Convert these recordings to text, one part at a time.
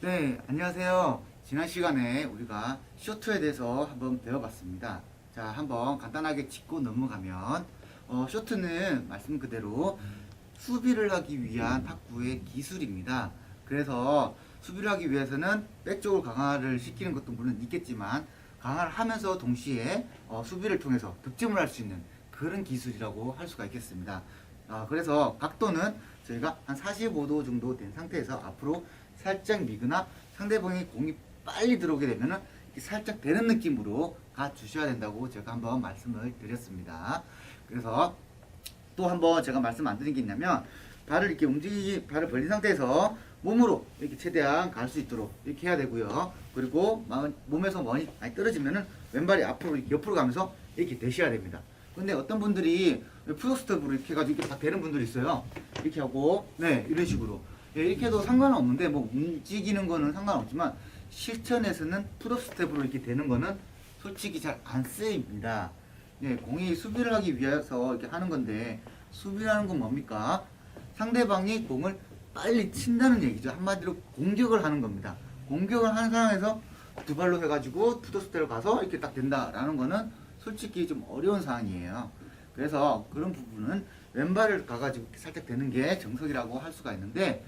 네, 안녕하세요. 지난 시간에 우리가 쇼트에 대해서 한번 배워봤습니다. 자, 한번 간단하게 짚고 넘어가면, 쇼트는 말씀 그대로 수비를 하기 위한 탁구의 기술입니다. 그래서 수비를 하기 위해서는 백쪽으로 강화를 시키는 것도 물론 있겠지만, 강화를 하면서 동시에 수비를 통해서 득점을 할 수 있는 그런 기술이라고 할 수가 있겠습니다. 그래서 각도는 저희가 한 45도 정도 된 상태에서 앞으로 살짝 미거나 상대방이 공이 빨리 들어오게 되면은 살짝 되는 느낌으로 가 주셔야 된다고 제가 한번 말씀을 드렸습니다. 그래서 또 한번 제가 말씀 안 드린 게 있냐면, 발을 이렇게 발을 벌린 상태에서 몸으로 이렇게 최대한 갈 수 있도록 이렇게 해야 되고요. 그리고 몸에서 많이 떨어지면은 왼발이 앞으로 이렇게 옆으로 가면서 이렇게 대셔야 됩니다. 근데 어떤 분들이 풀스톱으로 이렇게 해가지고 이렇게 딱 되는 분들이 있어요. 이렇게 하고, 네, 이런 식으로. 예, 이렇게 해도 상관은 없는데, 뭐, 움직이는 거는 상관없지만, 실전에서는 풀스텝으로 이렇게 되는 거는 솔직히 잘 안 쓰입니다. 예, 공이 수비를 하기 위해서 이렇게 하는 건데, 수비라는 건 뭡니까? 상대방이 공을 빨리 친다는 얘기죠. 한마디로 공격을 하는 겁니다. 공격을 하는 상황에서 두 발로 해가지고 풀스텝으로 가서 이렇게 딱 된다라는 거는 솔직히 좀 어려운 상황이에요. 그래서 그런 부분은 왼발을 가가지고 살짝 되는 게 정석이라고 할 수가 있는데,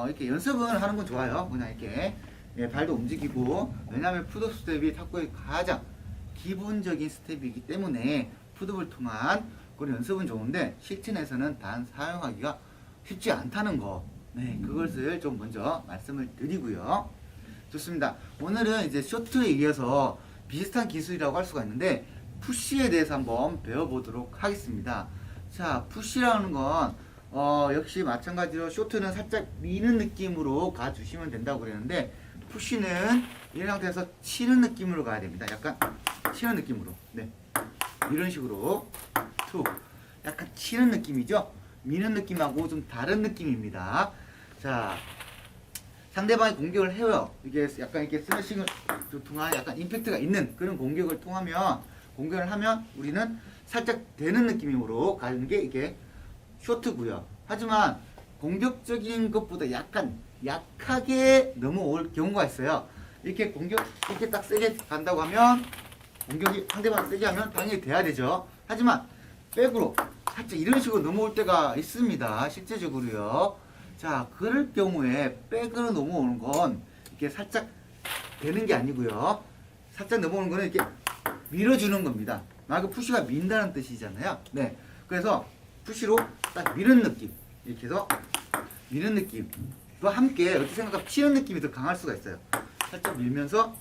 이렇게 연습은 하는 건 좋아요. 그냥 이렇게, 예, 발도 움직이고, 왜냐하면 푸드 스텝이 탁구의 가장 기본적인 스텝이기 때문에 푸드를 통한 그런 연습은 좋은데, 실전에서는 단 사용하기가 쉽지 않다는 거, 네, 그것을 좀 먼저 말씀을 드리고요. 좋습니다. 오늘은 이제 쇼트에 이어서 비슷한 기술이라고 할 수가 있는데, 푸시에 대해서 한번 배워보도록 하겠습니다. 자, 푸시라는 건 역시 마찬가지로 쇼트는 살짝 미는 느낌으로 가주시면 된다고 그랬는데, 푸시는 이런 상태에서 치는 느낌으로 가야 됩니다. 약간 치는 느낌으로, 네, 이런 식으로 툭, 약간 치는 느낌이죠. 미는 느낌하고 좀 다른 느낌입니다. 자, 상대방이 공격을 해요. 이게 약간 이렇게 스매싱을 통한 약간 임팩트가 있는 그런 공격을 공격을 하면 우리는 살짝 되는 느낌으로 가는 게 이게 쇼트고요. 하지만 공격적인 것보다 약간 약하게 넘어올 경우가 있어요. 이렇게 이렇게 딱 세게 간다고 하면, 공격이 상대방 세게 하면 당연히 돼야 되죠. 하지만 백으로 살짝 이런 식으로 넘어올 때가 있습니다. 실제적으로요. 자, 그럴 경우에 백으로 넘어오는 건 이렇게 살짝 되는 게 아니고요. 살짝 넘어오는 거는 이렇게 밀어주는 겁니다. 그 푸시가 민다는 뜻이잖아요. 네. 그래서 푸시로 딱 미는 느낌. 이렇게 해서 미는 느낌과 함께 어떻게 생각하면 치는 느낌이 더 강할 수가 있어요. 살짝 밀면서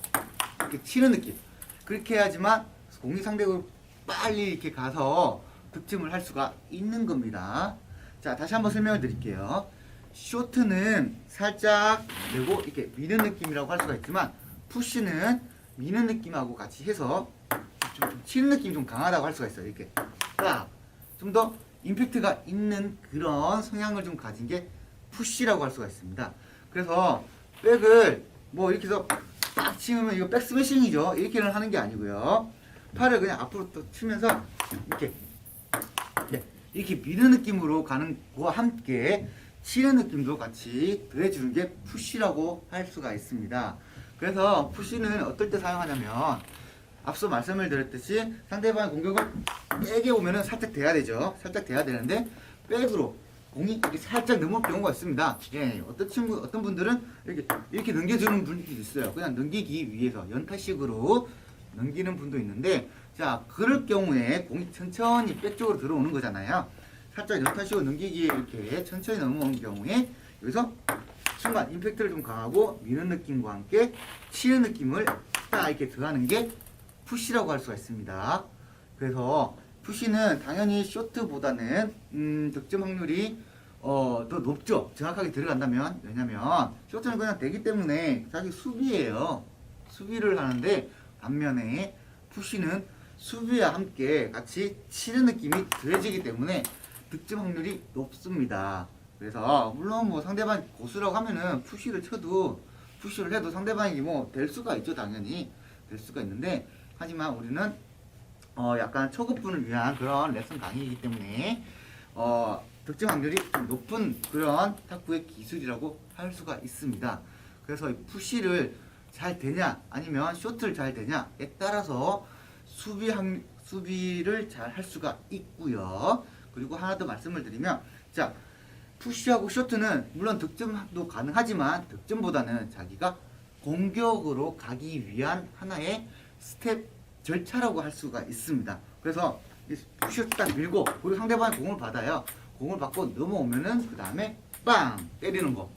이렇게 치는 느낌. 그렇게 해야지만 공이 상대로 빨리 이렇게 가서 득점을 할 수가 있는 겁니다. 자, 다시 한번 설명을 드릴게요. 쇼트는 살짝 내고 이렇게 미는 느낌이라고 할 수가 있지만, 푸시는 미는 느낌하고 같이 해서 좀 치는 느낌이 좀 강하다고 할 수가 있어요. 이렇게 딱 좀 더 임팩트가 있는 그런 성향을 좀 가진 게 푸시라고 할 수가 있습니다. 그래서 백을 뭐 이렇게 해서 딱 치면 이거 백 스매싱이죠. 이렇게는 하는 게 아니고요. 팔을 그냥 앞으로 또 치면서 이렇게, 네, 이렇게 미는 느낌으로 가는 거와 함께 치는 느낌도 같이 더해주는 게 푸시라고 할 수가 있습니다. 그래서 푸시는 어떨 때 사용하냐면, 앞서 말씀을 드렸듯이 상대방의 공격을 백에 오면은 살짝 돼야 되죠. 살짝 돼야 되는데, 백으로 공이 이렇게 살짝 넘어올 경우가 있습니다. 예, 어떤 분들은 이렇게 넘겨주는 분들이 있어요. 그냥 넘기기 위해서 연타식으로 넘기는 분도 있는데, 자, 그럴 경우에 공이 천천히 백 쪽으로 들어오는 거잖아요. 살짝 연타식으로 넘기기에 이렇게 천천히 넘어오는 경우에 여기서 순간 임팩트를 좀 강하고 미는 느낌과 함께 치는 느낌을 딱 이렇게 더하는 게 푸시라고 할 수가 있습니다. 그래서 푸시는 당연히 쇼트보다는 득점 확률이 더 높죠. 정확하게 들어간다면. 왜냐면 쇼트는 그냥 되기 때문에 자기 수비예요. 수비를 하는데, 반면에 푸시는 수비와 함께 같이 치는 느낌이 더해지기 때문에 득점 확률이 높습니다. 그래서 물론 뭐 상대방이 고수라고 하면은 푸시를 해도 상대방이 뭐 될 수가 있죠. 당연히 될 수가 있는데, 하지만 우리는 약간 초급분을 위한 그런 레슨 강의이기 때문에 득점 확률이 좀 높은 그런 탁구의 기술이라고 할 수가 있습니다. 그래서 이 푸시를 잘 되냐 아니면 쇼트를 잘 되냐에 따라서 수비를 잘 할 수가 있고요. 그리고 하나 더 말씀을 드리면, 자, 푸시하고 쇼트는 물론 득점도 가능하지만 득점보다는 자기가 공격으로 가기 위한 하나의 스텝 절차라고 할 수가 있습니다. 그래서 푸시를 딱 밀고, 그리고 상대방이 공을 받아요. 공을 받고 넘어오면은 그 다음에 빵 때리는 거.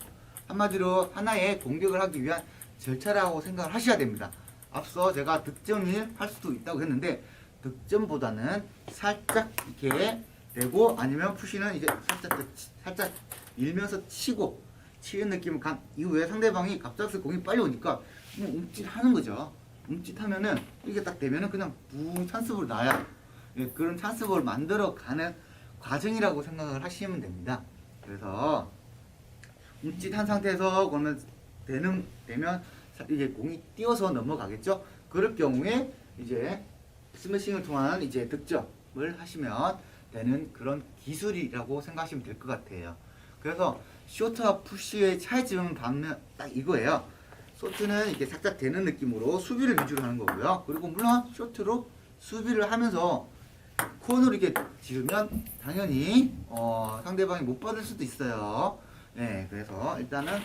한마디로 하나의 공격을 하기 위한 절차라고 생각을 하셔야 됩니다. 앞서 제가 득점을 할 수도 있다고 했는데, 득점보다는 살짝 이렇게 되고, 아니면 푸시는 이제 살짝 밀면서 치는 느낌을 간 이후에 상대방이 갑작스레 공이 빨리 오니까 움찔하는 거죠. 움찔하면은 이게 딱 되면은 그냥 붕 찬스볼 나야. 예, 그런 찬스볼을 만들어 가는 과정이라고 생각을 하시면 됩니다. 그래서 움찔한 상태에서 그러면 되면 이제 공이 뛰어서 넘어가겠죠. 그럴 경우에 이제 스매싱을 통한 이제 득점을 하시면 되는 그런 기술이라고 생각하시면 될 것 같아요. 그래서 쇼트와 푸시의 차이점은 반면 딱 이거예요. 쇼트는 이렇게 살짝 되는 느낌으로 수비를 위주로 하는 거고요. 그리고 물론 쇼트로 수비를 하면서 코너로 이렇게 지르면 당연히 상대방이 못 받을 수도 있어요. 네, 그래서 일단은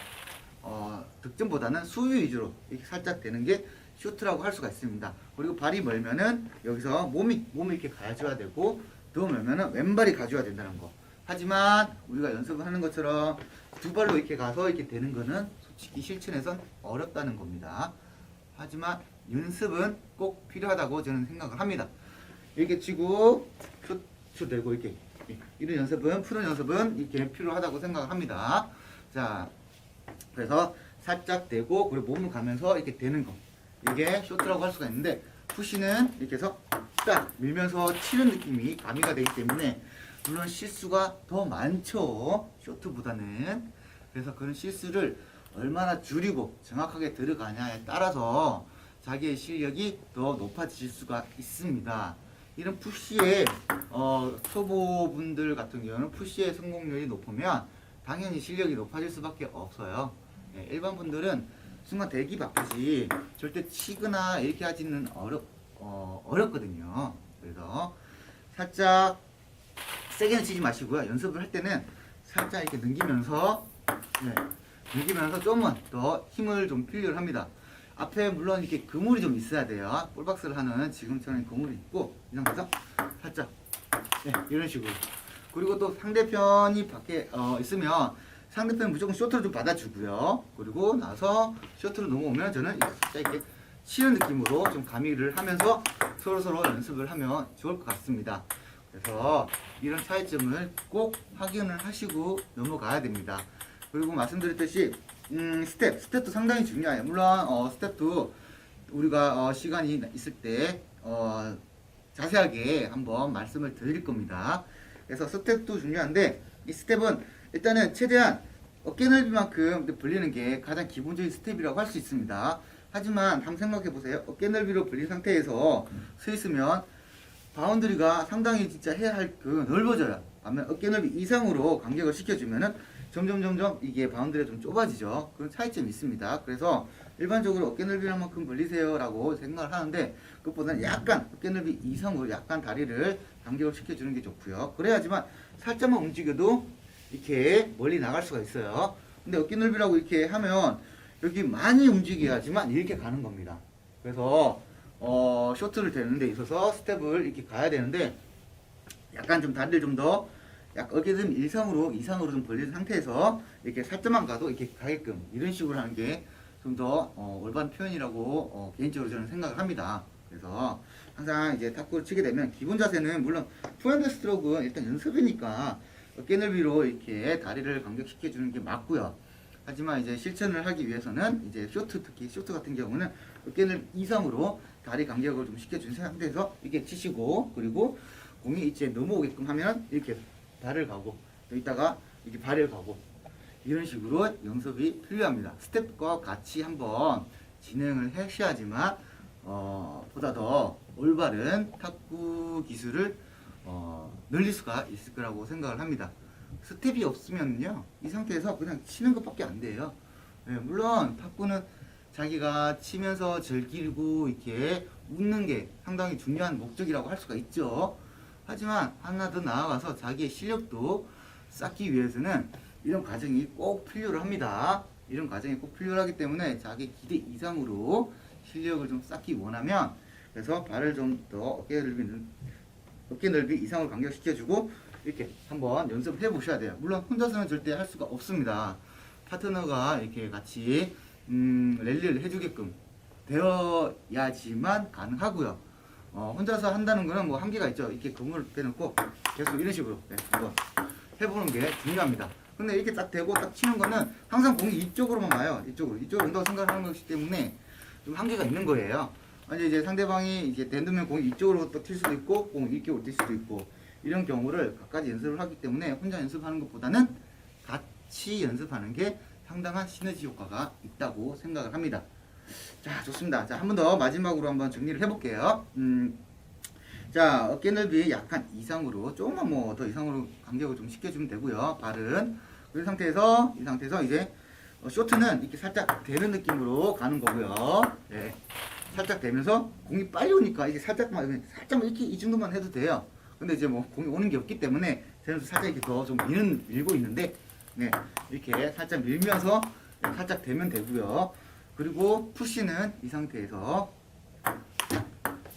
득점보다는 수비 위주로 이렇게 살짝 되는 게 쇼트라고 할 수가 있습니다. 그리고 발이 멀면은 여기서 몸이 이렇게 가져야 되고, 더 멀면은 왼발이 가져야 된다는 거. 하지만 우리가 연습을 하는 것처럼 두 발로 이렇게 가서 이렇게 되는 거는 솔직히 실천에선 어렵다는 겁니다. 하지만 연습은 꼭 필요하다고 저는 생각을 합니다. 이렇게 치고 쇼트 되고 이렇게 이런 연습은, 푸는 연습은 이렇게 필요하다고 생각을 합니다. 자, 그래서 살짝 되고 그리고 몸을 가면서 이렇게 되는 거, 이게 쇼트라고 할 수가 있는데, 푸시는 이렇게 해서 딱 밀면서 치는 느낌이 가미가 되기 때문에 물론 실수가 더 많죠, 쇼트보다는. 그래서 그런 실수를 얼마나 줄이고 정확하게 들어가냐에 따라서 자기의 실력이 더 높아질 수가 있습니다. 이런 푸시의 초보분들 같은 경우는 푸시의 성공률이 높으면 당연히 실력이 높아질 수밖에 없어요. 네, 일반 분들은 순간 대기 바쁘지 절대 치거나 이렇게 하지는 어렵거든요. 그래서 살짝 세게는 치지 마시고요. 연습을 할 때는 살짝 이렇게 넘기면서 조금만 더 힘을 좀 필요로 합니다. 앞에 물론 이렇게 그물이 좀 있어야 돼요. 볼박스를 하는 지금처럼 그물이 있고, 이 상태에서 살짝 이런 식으로. 그리고 또 상대편이 밖에 있으면 상대편 무조건 쇼트를 좀 받아주고요. 그리고 나서 쇼트로 넘어오면 저는 이렇게 치는 느낌으로 좀 가미를 하면서 서로 연습을 하면 좋을 것 같습니다. 그래서 이런 차이점을 꼭 확인을 하시고 넘어가야 됩니다. 그리고 말씀드렸듯이 스텝도 상당히 중요해요. 물론 스텝도 우리가 시간이 있을 때 자세하게 한번 말씀을 드릴 겁니다. 그래서 스텝도 중요한데, 이 스텝은 일단은 최대한 어깨 넓이만큼 벌리는 게 가장 기본적인 스텝이라고 할 수 있습니다. 하지만 한번 생각해 보세요. 어깨 넓이로 벌린 상태에서 서 있으면 바운드리가 상당히 진짜 해야 할 넓어져요. 반면 어깨 넓이 이상으로 간격을 시켜주면은 점점 이게 바운드리가 좀 좁아지죠. 그런 차이점이 있습니다. 그래서 일반적으로 어깨 넓이만큼 벌리세요 라고 생각을 하는데, 그것보다는 약간 어깨 넓이 이상으로 약간 다리를 간격을 시켜주는 게 좋고요. 그래야지만 살짝만 움직여도 이렇게 멀리 나갈 수가 있어요. 근데 어깨 넓이라고 이렇게 하면 여기 많이 움직여야지만 이렇게 가는 겁니다. 그래서 쇼트를 되는 데 있어서 스텝을 이렇게 가야 되는데, 약간 좀 다리를 좀 더 어깨 넓이 이상으로 좀 벌린 상태에서 이렇게 살짝만 가도 이렇게 가게끔 이런 식으로 하는 게 좀 더 올바른 표현이라고 개인적으로 저는 생각을 합니다. 그래서 항상 이제 탁구를 치게 되면 기본 자세는 물론 투핸드 스트로크는 일단 연습이니까 어깨 넓이로 이렇게 다리를 간격시켜 주는 게 맞고요. 하지만 이제 실천을 하기 위해서는 이제 특히 쇼트 같은 경우는 어깨 넓이 이상으로 다리 간격을 좀 시켜준 상태에서 이렇게 치시고, 그리고 공이 이제 넘어오게끔 하면 이렇게 발을 가고, 또 이따가 이렇게 발을 가고, 이런 식으로 연습이 필요합니다. 스텝과 같이 한번 진행을 하셔야지만 보다 더 올바른 탁구 기술을 늘릴 수가 있을 거라고 생각을 합니다. 스텝이 없으면요, 이 상태에서 그냥 치는 것밖에 안 돼요. 네, 물론 탁구는 자기가 치면서 즐기고 이렇게 웃는 게 상당히 중요한 목적이라고 할 수가 있죠. 하지만 하나 더 나아가서 자기의 실력도 쌓기 위해서는 이런 과정이 꼭 필요를 합니다. 이런 과정이 꼭 필요하기 때문에 자기 기대 이상으로 실력을 좀 쌓기 원하면, 그래서 발을 좀 더 어깨 넓이 이상으로 간격시켜주고 이렇게 한번 연습을 해보셔야 돼요. 물론 혼자서는 절대 할 수가 없습니다. 파트너가 이렇게 같이 랠리를 해주게끔 되어야지만 가능하고요. 혼자서 한다는 거는 뭐 한계가 있죠. 이렇게 그물을 빼놓고 계속 이런 식으로 한번 해보는 게 중요합니다. 근데 이렇게 딱 대고 딱 치는 거는 항상 공이 이쪽으로만 와요. 이쪽으로 온다고 생각하는 것이기 때문에 좀 한계가 있는 거예요. 이제 상대방이 이제 댄두면 공이 이쪽으로 또 튈 수도 있고 공이 이쪽으로 튈 수도 있고, 이런 경우를 각가지 연습을 하기 때문에 혼자 연습하는 것보다는 같이 연습하는 게 상당한 시너지 효과가 있다고 생각을 합니다. 자, 좋습니다. 자, 한 번 더 마지막으로 한번 정리를 해볼게요. 자, 어깨 넓이 약간 이상으로, 조금만 뭐 더 이상으로 간격을 좀 시켜주면 되고요. 발은 이 상태에서 이제 쇼트는 이렇게 살짝 되는 느낌으로 가는 거고요. 네, 살짝 되면서 공이 빨리 오니까 이게 살짝만 이렇게 이 정도만 해도 돼요. 근데 이제 뭐 공이 오는 게 없기 때문에 저는 살짝 이렇게 더 좀 밀고 있는데, 네, 이렇게 살짝 밀면서 살짝 되면 되고요. 그리고 푸시는 이 상태에서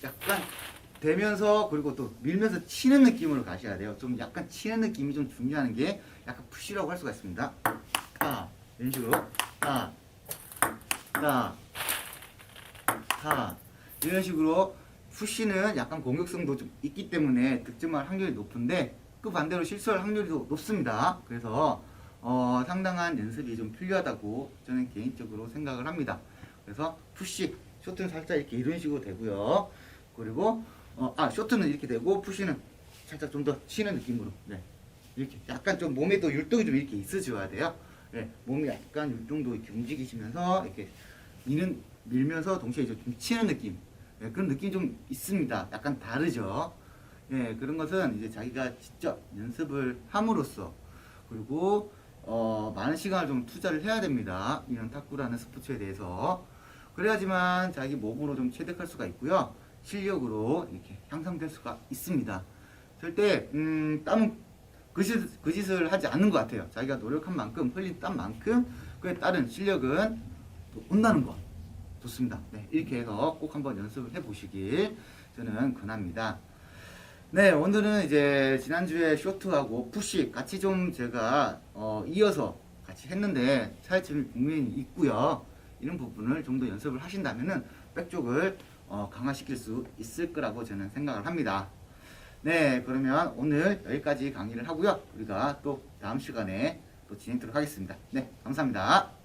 약간 되면서, 그리고 또 밀면서 치는 느낌으로 가셔야 돼요. 좀 약간 치는 느낌이 좀 중요한 게 약간 푸시라고 할 수가 있습니다. 이런 식으로 이런 식으로 푸시는 약간 공격성도 좀 있기 때문에 득점할 확률이 높은데, 그 반대로 실수할 확률이 높습니다. 그래서 상당한 연습이 좀 필요하다고 저는 개인적으로 생각을 합니다. 그래서 푸시, 쇼트는 살짝 이렇게 이런 식으로 되고요. 그리고 쇼트는 이렇게 되고 푸시는 살짝 좀 더 치는 느낌으로, 네, 이렇게 약간 좀 몸에도 율동이 좀 이렇게 있어줘야 돼요. 네, 몸이 약간 율동도 이렇게 움직이시면서 이렇게 밀면서 동시에 이제 좀 치는 느낌, 네, 그런 느낌이 좀 있습니다. 약간 다르죠. 네, 그런 것은 이제 자기가 직접 연습을 함으로써, 그리고 많은 시간을 좀 투자를 해야 됩니다. 이런 탁구라는 스포츠에 대해서. 그래야지만 자기 몸으로 좀 체득할 수가 있고요. 실력으로 이렇게 향상될 수가 있습니다. 절대 땀은 그 짓을 하지 않는 것 같아요. 자기가 노력한 만큼, 흘린 땀만큼 그에 따른 실력은 또 온다는 거. 좋습니다. 네, 이렇게 해서 꼭 한번 연습을 해보시길 저는 권합니다. 네, 오늘은 이제 지난주에 쇼트하고 푸시 같이 좀 제가 이어서 같이 했는데 차이점이 분명히 있고요. 이런 부분을 좀 더 연습을 하신다면은 백 쪽을 강화시킬 수 있을 거라고 저는 생각을 합니다. 네, 그러면 오늘 여기까지 강의를 하고요. 우리가 또 다음 시간에 또 진행하도록 하겠습니다. 네, 감사합니다.